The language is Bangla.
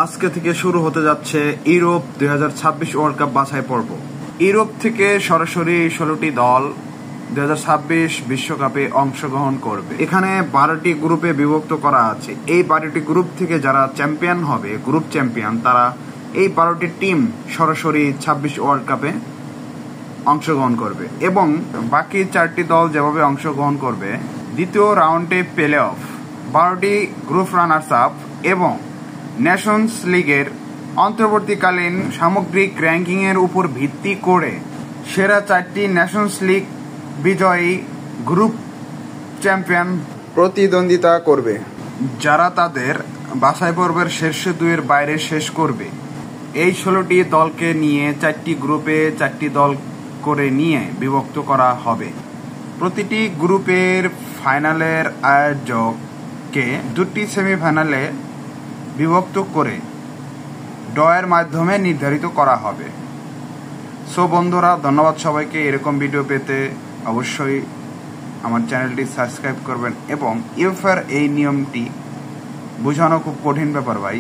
আজকে থেকে শুরু হতে যাচ্ছে ইউরোপ 2026 ওয়ার্ল্ড কাপ বাছাই পর্ব। ইউরোপ থেকে সরাসরি 16টি দল 2026 বিশ্বকাপে অংশগ্রহণ করবে। এখানে 12টি গ্রুপে বিভক্ত করা আছে। এই 12টি গ্রুপ থেকে যারা চ্যাম্পিয়ন হবে, গ্রুপ চ্যাম্পিয়ন, তারা এই 12টি টিম সরাসরি 26 ওয়ার্ল্ড কাপে অংশগ্রহণ করবে এবং বাকি 4টি দল যেভাবে অংশগ্রহণ করবে, দ্বিতীয় রাউন্ডে প্লে অফ, 12টি গ্রুপ রানার্স আপ এবং নেশনস লিগের অন্তর্বর্তীকালীন সামগ্রিক র্যাঙ্কিংয়ের উপর ভিত্তি করে সেরা 4টি নেশনস লিগ বিজয়ী গ্রুপ চ্যাম্পিয়ন প্রতিদ্বন্দ্বিতা করবে, যারা তাদের বাছাই পর্বের শীর্ষ দুইয়ের বাইরে শেষ করবে। এই 16টি দলকে নিয়ে 4টি গ্রুপে 4টি দল করে নিয়ে বিভক্ত করা হবে। প্রতিটি গ্রুপের ফাইনালের আয়োজককে 2টি সেমিফাইনালে বিভক্ত করে ড্রয়ের মাধ্যমে নির্ধারিত করা হবে। সো বন্ধুরা, ধন্যবাদ সবাইকে। এরকম ভিডিও পেতে অবশ্যই আমার চ্যানেলটি সাবস্ক্রাইব করবেন এবং ইউএফএর এই নিয়মটি বোঝানো খুব কঠিন ব্যাপার ভাই।